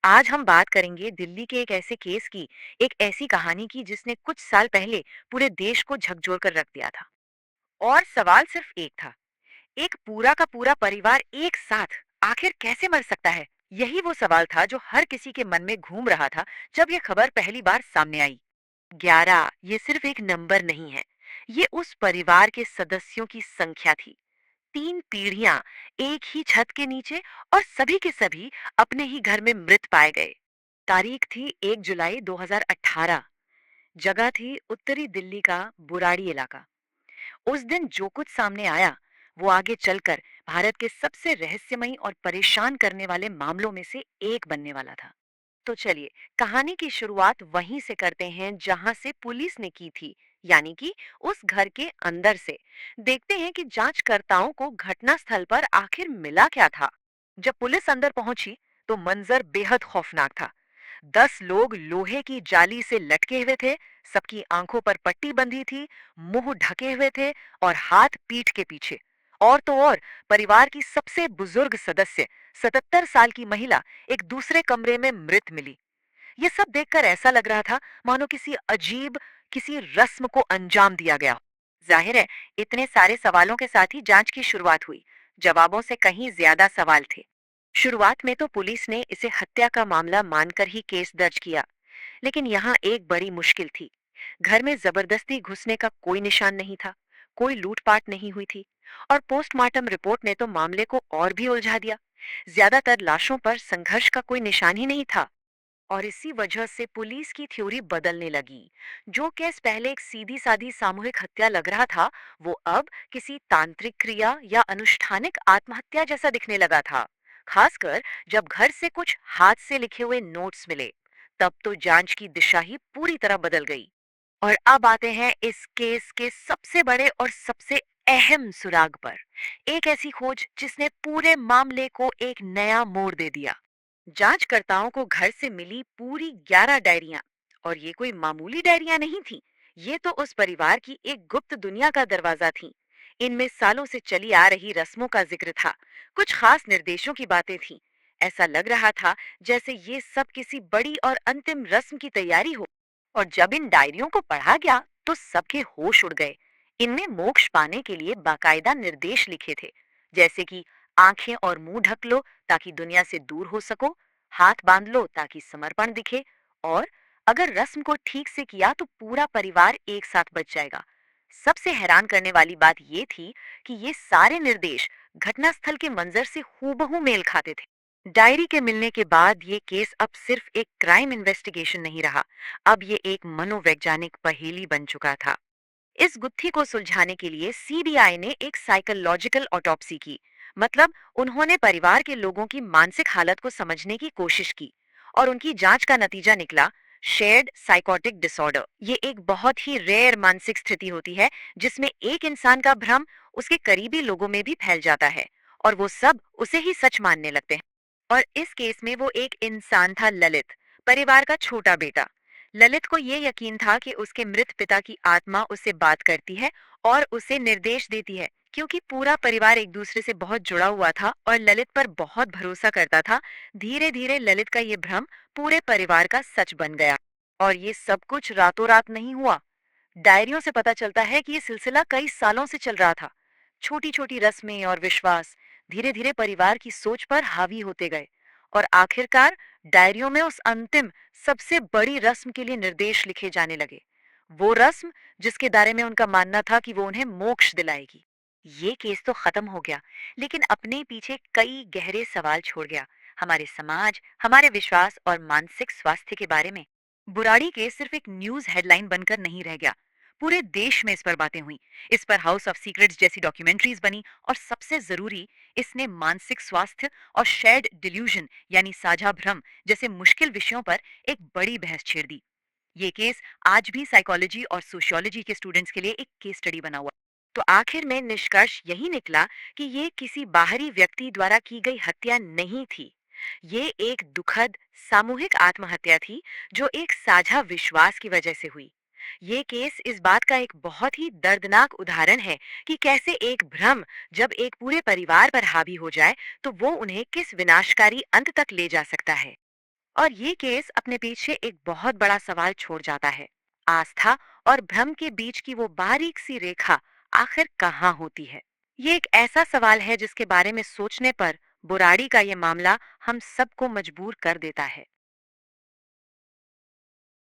आज हम बात करेंगे दिल्ली के एक ऐसे केस की, एक ऐसी कहानी की जिसने कुछ साल पहले पूरे देश को झकझोर कर रख दिया था। और सवाल सिर्फ एक था, एक पूरा का पूरा परिवार एक साथ आखिर कैसे मर सकता है? यही वो सवाल था जो हर किसी के मन में घूम रहा था जब ये खबर पहली बार सामने आई। 11 ये सिर्फ एक नंबर नहीं है, ये उस परिवार के सदस्यों की संख्या थी। 3 पीढ़ियां एक ही छत के नीचे, और सभी के सभी अपने ही घर में मृत पाए गए। तारीख थी 1 जुलाई 2018। जगह थी उत्तरी दिल्ली का बुराड़ी इलाका। उस दिन जो कुछ सामने आया वो आगे चलकर भारत के सबसे रहस्यमयी और परेशान करने वाले मामलों में से एक बनने वाला था। तो चलिए, कहानी की शुरुआत वहीं से करते हैं जहां से पुलिस ने की थी, यानी कि उस घर के अंदर से। देखते हैं कि जांचकर्ताओं को घटना स्थल पर आखिर मिला क्या था। जब पुलिस अंदर पहुंची तो मंजर बेहद खौफनाक था। 10 लोग लोहे की जाली से लटके हुए थे, सबकी आंखों पर पट्टी बंधी थी, मुंह ढके हुए थे और हाथ पीठ के पीछे। और तो और, परिवार की सबसे बुजुर्ग सदस्य 77 साल की महिला एक दूसरे कमरे में मृत मिली। ये सब देखकर ऐसा लग रहा था मानो किसी अजीब, किसी रस्म को अंजाम दिया गया हो। जाहिर है, इतने सारे सवालों के साथ ही जांच की शुरुआत हुई। जवाबों से कहीं ज्यादा सवाल थे। शुरुआत में तो पुलिस ने इसे हत्या का मामला मानकर ही केस दर्ज किया, लेकिन यहाँ एक बड़ी मुश्किल थी। घर में जबरदस्ती घुसने का कोई निशान नहीं था, कोई लूटपाट नहीं हुई थी, और पोस्टमार्टम रिपोर्ट ने तो मामले को और भी उलझा दिया। ज्यादातर लाशों पर संघर्ष का कोई निशान ही नहीं था। और इसी वजह से पुलिस की थ्योरी बदलने लगी। जो केस पहले एक सीधी सादी सामूहिक हत्या लग रहा था, वो अब किसी तांत्रिक क्रिया या अनुष्ठानिक आत्महत्या जैसा दिखने लगा था। खासकर जब घर से कुछ हाथ से लिखे हुए नोट्स मिले, तब तो जांच की दिशा ही पूरी तरह बदल गई। और अब आते हैं इस केस के सबसे बड़े और सबसे अहम सुराग पर। एक ऐसी खोज जिसने पूरे मामले को एक नया मोड़ दे दिया। जांचकर्ताओं को घर से मिली पूरी 11 डायरियां, और ये कोई मामूली डायरियां नहीं थी। ये तो उस परिवार की एक गुप्त दुनिया का दरवाजा थी। इनमें सालों से चली आ रही रस्मों का जिक्र था, कुछ खास निर्देशों की बातें थीं। ऐसा लग रहा था जैसे ये सब किसी बड़ी और अंतिम रस्म की तैयारी हो। और जब इन डायरियों को पढ़ा गया तो सबके होश उड़ गए। इनमें मोक्ष पाने के लिए बाकायदा निर्देश लिखे थे, जैसे कि आंखें और मुंह ढक लो ताकि दुनिया से दूर हो सको, हाथ बांध लो ताकि समर्पण दिखे, और अगर रस्म को ठीक से किया तो पूरा परिवार एक साथ बच जाएगा। सबसे हैरान करने वाली बात ये थी कि ये सारे निर्देश घटनास्थल के मंजर से हूबहू मेल खाते थे। डायरी के मिलने के बाद ये केस अब सिर्फ एक क्राइम इन्वेस्टिगेशन नहीं रहा, अब ये एक मनोवैज्ञानिक पहेली बन चुका था। इस गुत्थी को सुलझाने के लिए सीबीआई ने एक साइकोलॉजिकल ऑटोप्सी की। मतलब, उन्होंने परिवार के लोगों की मानसिक हालत को समझने की कोशिश की, और उनकी जांच का नतीजा निकला शेयर्ड साइकोटिक डिसऑर्डर। ये एक बहुत ही रेयर मानसिक स्थिति होती है जिसमें एक इंसान का भ्रम उसके करीबी लोगों में भी फैल जाता है, और वो सब उसे ही सच मानने लगते हैं। और इस केस में वो एक इंसान था, ललित, परिवार का छोटा बेटा। ललित को ये यकीन था कि उसके मृत पिता की आत्मा उससे बात करती है और उसे निर्देश देती है, क्योंकि पूरा परिवार एक दूसरे से बहुत जुड़ा हुआ था और ललित पर बहुत भरोसा करता था। धीरे धीरे ललित का ये भ्रम पूरे परिवार का सच बन गया। और ये सब कुछ रातों रात नहीं हुआ। डायरियों से पता चलता है कि ये सिलसिला कई सालों से चल रहा था। छोटी छोटी रस्में और विश्वास धीरे धीरे परिवार की सोच पर हावी होते गए, और आखिरकार डायरियों में उस अंतिम, सबसे बड़ी रस्म के लिए निर्देश लिखे जाने लगे। वो रस्म जिसके बारे में उनका मानना था कि वो उन्हें मोक्ष दिलाएगी। ये केस तो खत्म हो गया, लेकिन अपने पीछे कई गहरे सवाल छोड़ गया, हमारे समाज, हमारे विश्वास और मानसिक स्वास्थ्य के बारे में। बुराड़ी केस सिर्फ एक न्यूज हेडलाइन बनकर नहीं रह गया, पूरे देश में इस पर बातें हुई। इस पर हाउस ऑफ सीक्रेट्स जैसी डॉक्यूमेंट्रीज बनी, और सबसे जरूरी, इसने मानसिक स्वास्थ्य और शेयर्ड डिल्यूजन यानी साझा भ्रम जैसे मुश्किल विषयों पर एक बड़ी बहस छेड़ दी। ये केस आज भी साइकोलॉजी और सोशियोलॉजी के स्टूडेंट्स के लिए एक केस स्टडी बना हुआ। तो आखिर में निष्कर्ष यही निकला कि ये किसी बाहरी व्यक्ति द्वारा की गई हत्या नहीं थी। ये एक दुखद सामूहिक आत्महत्या थी, जो एक साझा विश्वास की वजह से हुई। ये केस इस बात का एक बहुत ही दर्दनाक उदाहरण है कि कैसे एक भ्रम जब एक पूरे परिवार पर हावी हो जाए तो वो उन्हें किस विनाशकारी अंत तक ले जा सकता है। और ये केस अपने पीछे एक बहुत बड़ा सवाल छोड़ जाता है। आस्था और भ्रम के बीच की वो बारीक सी रेखा आखिर कहाँ होती है? ये एक ऐसा सवाल है जिसके बारे में सोचने पर बुराड़ी का ये मामला हम सबको मजबूर कर देता है।